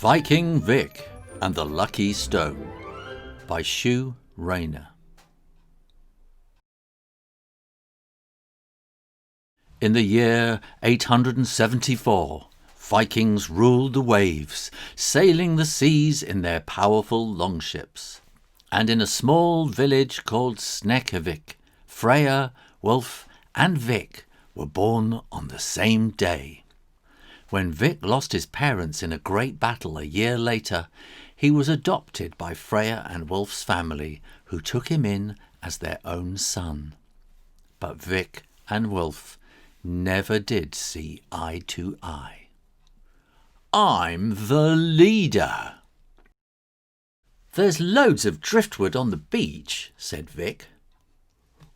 Viking Vik and the Lucky Stone by Shoo Rayner. In the year 874, Vikings ruled the waves, sailing the seas in their powerful longships. And in a small village called Vik, Freya, Wolf, and Vik were born on the same day. When Vik lost his parents in a great battle a year later, he was adopted by Freya and Wolf's family, who took him in as their own son. But Vik and Wolf never did see eye to eye. "I'm the leader." "There's loads of driftwood on the beach," said Vik.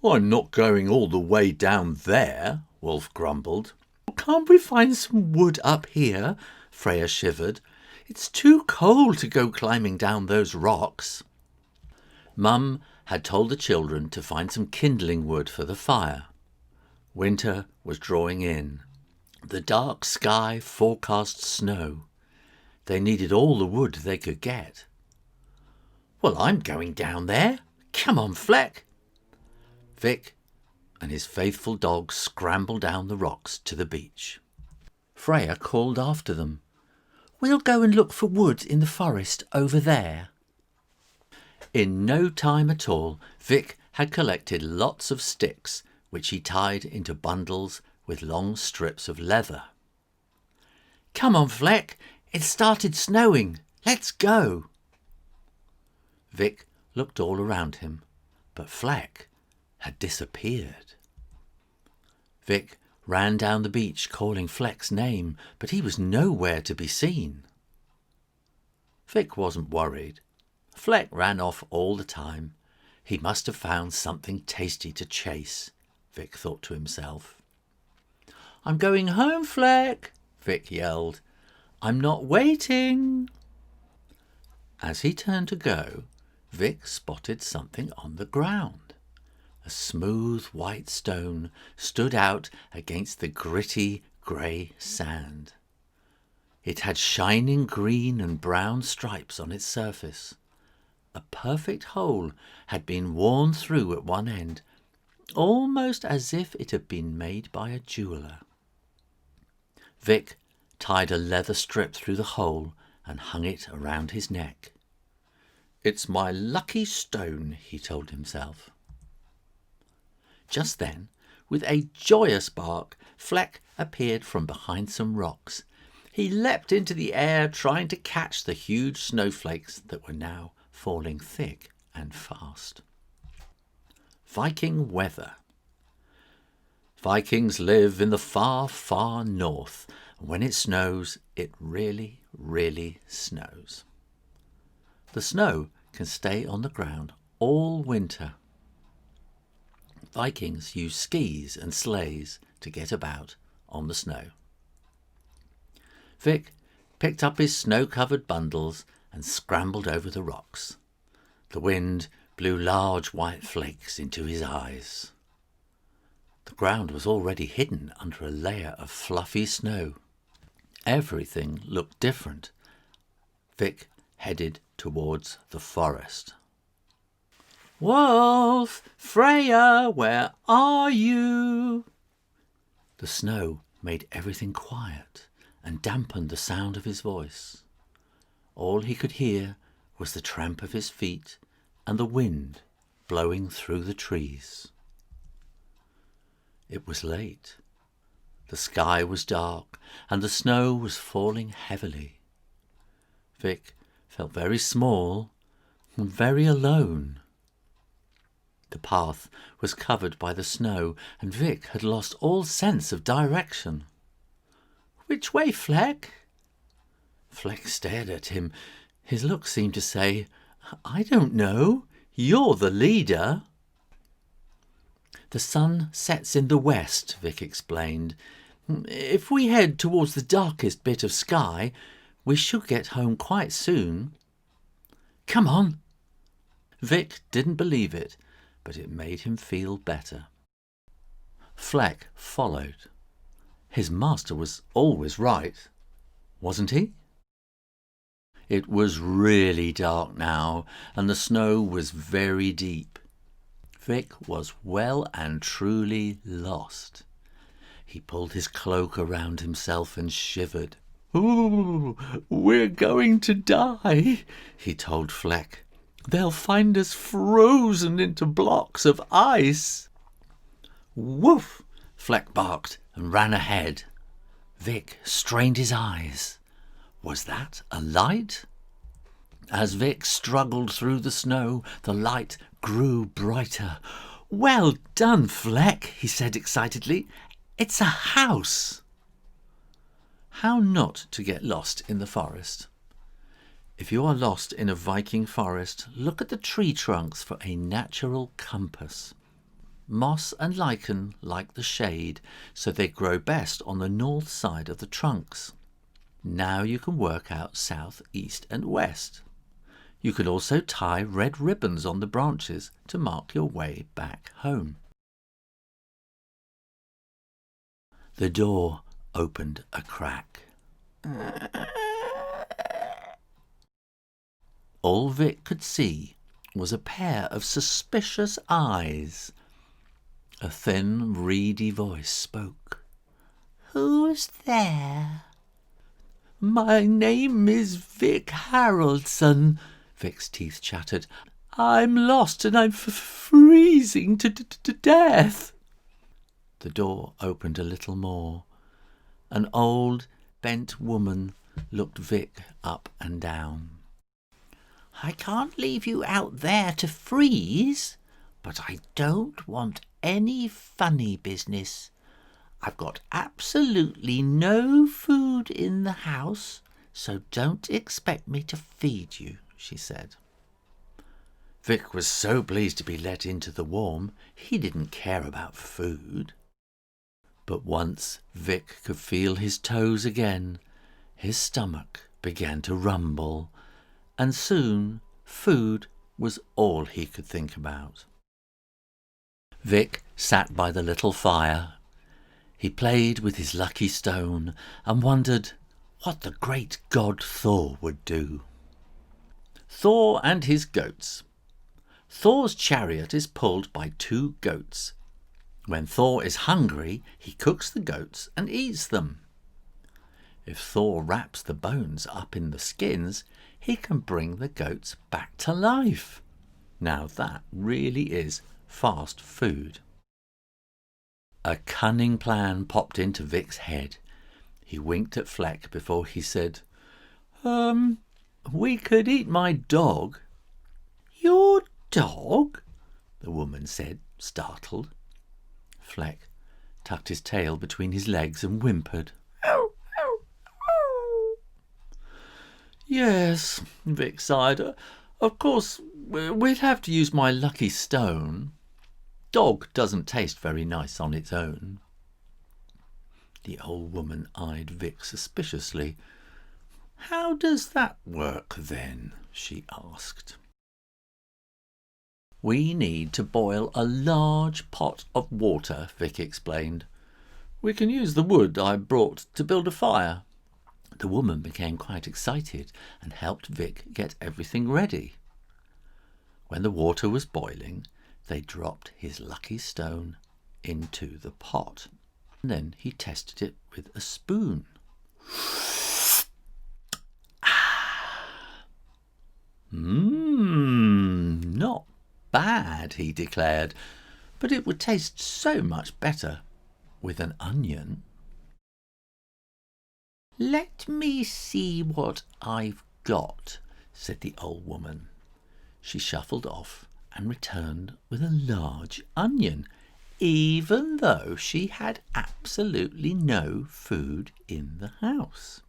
"I'm not going all the way down there," Wolf grumbled. "Can't we find some wood up here?" Freya shivered. "It's too cold to go climbing down those rocks." Mum had told the children to find some kindling wood for the fire. Winter was drawing in. The dark sky forecast snow. They needed all the wood they could get. "Well, I'm going down there. Come on, Flek." Vik and his faithful dog scrambled down the rocks to the beach. Freya called after them, "We'll go and look for wood in the forest over there." In no time at all, Vik had collected lots of sticks, which he tied into bundles with long strips of leather. "Come on, Flek, it's started snowing. Let's go." Vik looked all around him, but Flek had disappeared. Vik ran down the beach calling Flek's name, but he was nowhere to be seen. Vik wasn't worried. Flek ran off all the time. He must have found something tasty to chase, Vik thought to himself. "I'm going home, Flek," Vik yelled. "I'm not waiting." As he turned to go, Vik spotted something on the ground. A smooth white stone stood out against the gritty grey sand. It had shining green and brown stripes on its surface. A perfect hole had been worn through at one end, almost as if it had been made by a jeweller. Vik tied a leather strip through the hole and hung it around his neck. "It's my lucky stone," he told himself. Just then, with a joyous bark, Flek appeared from behind some rocks. He leapt into the air, trying to catch the huge snowflakes that were now falling thick and fast. Viking weather. Vikings live in the far, far north, and when it snows, it really, really snows. The snow can stay on the ground all winter. Vikings use skis and sleighs to get about on the snow. Vik picked up his snow-covered bundles and scrambled over the rocks. The wind blew large white flakes into his eyes. The ground was already hidden under a layer of fluffy snow. Everything looked different. Vik headed towards the forest. "Wolf! Freya, where are you?" The snow made everything quiet and dampened the sound of his voice. All he could hear was the tramp of his feet and the wind blowing through the trees. It was late. The sky was dark and the snow was falling heavily. Vik felt very small and very alone. The path was covered by the snow, and Vik had lost all sense of direction. "Which way, Flek?" Flek stared at him. His look seemed to say, "I don't know. You're the leader." "The sun sets in the west," Vik explained. "If we head towards the darkest bit of sky, we should get home quite soon." "Come on." Vik didn't believe it, but it made him feel better. Flek followed. His master was always right, wasn't he? It was really dark now, and the snow was very deep. Vic was well and truly lost. He pulled his cloak around himself and shivered. "Ooh, we're going to die," he told Flek. "They'll find us frozen into blocks of ice." "Woof!" Flek barked and ran ahead. Vic strained his eyes. Was that a light? As Vic struggled through the snow, the light grew brighter. "Well done, Flek," he said excitedly. "It's a house." How not to get lost in the forest. If you are lost in a Viking forest, look at the tree trunks for a natural compass. Moss and lichen like the shade, so they grow best on the north side of the trunks. Now you can work out south, east and west. You can also tie red ribbons on the branches to mark your way back home. The door opened a crack. All Vic could see was a pair of suspicious eyes. A thin, reedy voice spoke. "Who's there?" "My name is Vic Haraldson," Vic's teeth chattered. "I'm lost and I'm freezing to death." The door opened a little more. An old, bent woman looked Vic up and down. "I can't leave you out there to freeze, but I don't want any funny business. I've got absolutely no food in the house, so don't expect me to feed you," she said. Vic was so pleased to be let into the warm, he didn't care about food. But once Vic could feel his toes again, his stomach began to rumble, and soon food was all he could think about. Vic sat by the little fire. He played with his lucky stone and wondered what the great god Thor would do. Thor and his goats. Thor's chariot is pulled by 2 goats. When Thor is hungry, he cooks the goats and eats them. If Thor wraps the bones up in the skins, he can bring the goats back to life. Now that really is fast food. A cunning plan popped into Vic's head. He winked at Flek before he said, "We could eat my dog." "Your dog?" the woman said, startled. Flek tucked his tail between his legs and whimpered. "Ow, ow, ow." "Yes," Vic sighed. "Of course, we'd have to use my lucky stone. Dog doesn't taste very nice on its own." The old woman eyed Vic suspiciously. "How does that work, then?" she asked. "We need to boil a large pot of water," Vic explained. "We can use the wood I brought to build a fire." The woman became quite excited and helped Vic get everything ready. When the water was boiling, they dropped his lucky stone into the pot. And then he tested it with a spoon. Not bad, he declared, but it would taste so much better with an onion. "Let me see what I've got," said the old woman. She shuffled off and returned with a large onion, even though she had absolutely no food in the house.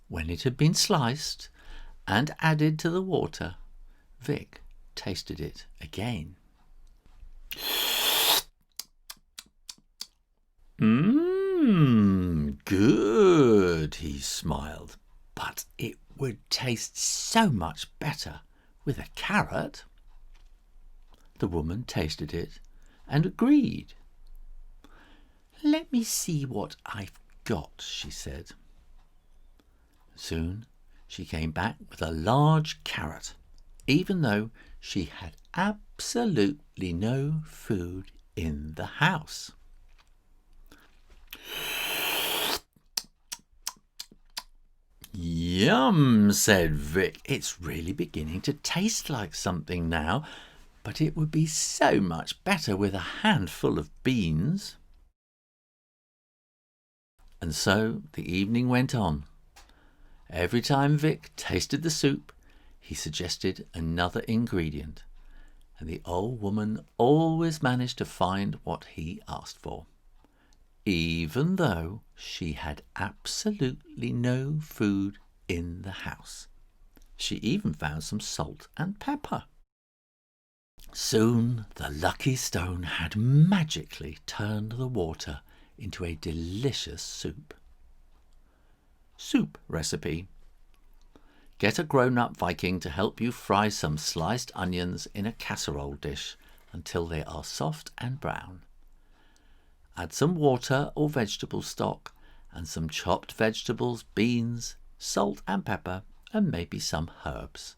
When it had been sliced and added to the water, Vic tasted it again. Good, he smiled, but it would taste so much better with a carrot. The woman tasted it and agreed. "Let me see what I've got," she said. Soon she came back with a large carrot, even though she had absolutely no food in the house. Yum, said Vic. It's really beginning to taste like something now, but it would be so much better with a handful of beans. And so the evening went on. Every time Vic tasted the soup, he suggested another ingredient, and the old woman always managed to find what he asked for, even though she had absolutely no food in the house. She even found some salt and pepper. Soon the lucky stone had magically turned the water into a delicious soup. Soup recipe. Get a grown-up Viking to help you fry some sliced onions in a casserole dish until they are soft and brown. Add some water or vegetable stock and some chopped vegetables, beans, salt and pepper, and maybe some herbs.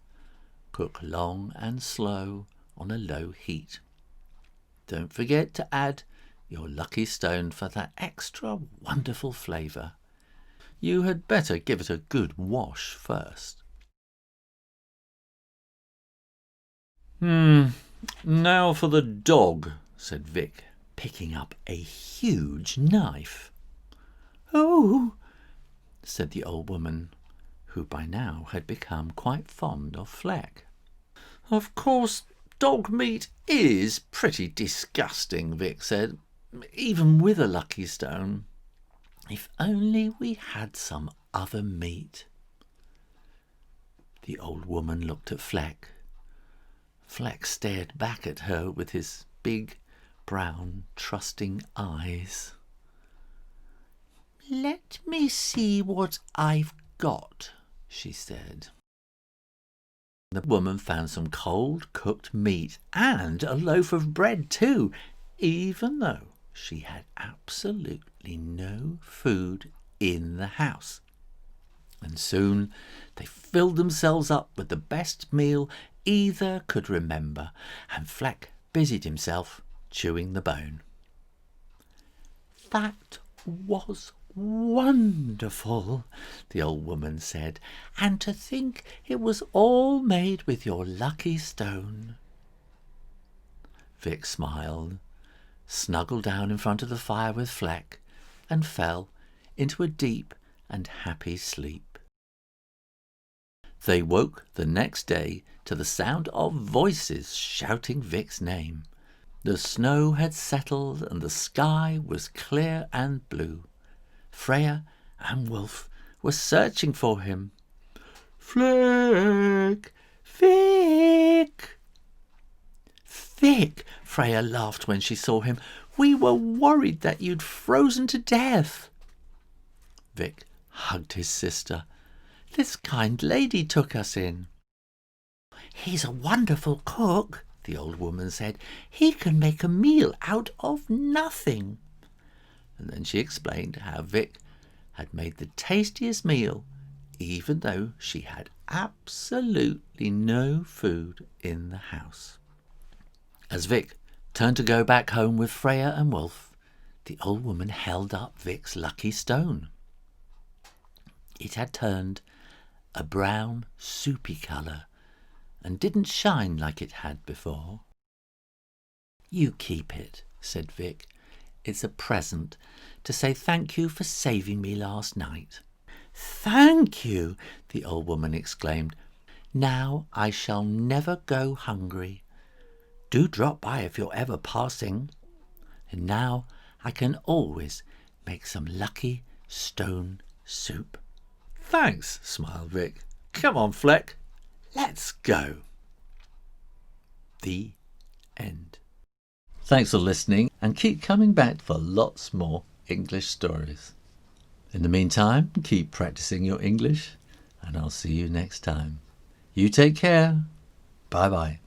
Cook long and slow on a low heat. Don't forget to add your lucky stone for that extra wonderful flavour. You had better give it a good wash first. Now for the dog, said Vic, picking up a huge knife. Oh, said the old woman, who by now had become quite fond of Flek. Of course, dog meat is pretty disgusting, Vic said, even with a lucky stone. If only we had some other meat. The old woman looked at Flek. Flek stared back at her with his big, brown, trusting eyes. Let me see what I've got, she said. The woman found some cold cooked meat and a loaf of bread too, even though she had absolutely no food in the house. And soon they filled themselves up with the best meal either could remember, and Flek busied himself chewing the bone. That was wonderful, the old woman said, and to think it was all made with your lucky stone. Vic smiled, snuggled down in front of the fire with Flek, and fell into a deep and happy sleep. They woke the next day to the sound of voices shouting Vic's name. The snow had settled and the sky was clear and blue. Freya and Wolf were searching for him. Flek! Vic! Vic! Freya laughed when she saw him. We were worried that you'd frozen to death. Vic hugged his sister. This kind lady took us in. He's a wonderful cook, the old woman said. He can make a meal out of nothing. And then she explained how Vic had made the tastiest meal, even though she had absolutely no food in the house. As Vic turned to go back home with Freya and Wolf, the old woman held up Vic's lucky stone. It had turned a brown, soupy colour and didn't shine like it had before. You keep it, said Vic. It's a present to say thank you for saving me last night. Thank you, the old woman exclaimed. Now I shall never go hungry. Do drop by if you're ever passing. And now I can always make some lucky stone soup. Thanks, smiled Vic. Come on, Flek. Let's go. The end. Thanks for listening and keep coming back for lots more English stories. In the meantime, keep practicing your English and I'll see you next time. You take care. Bye-bye.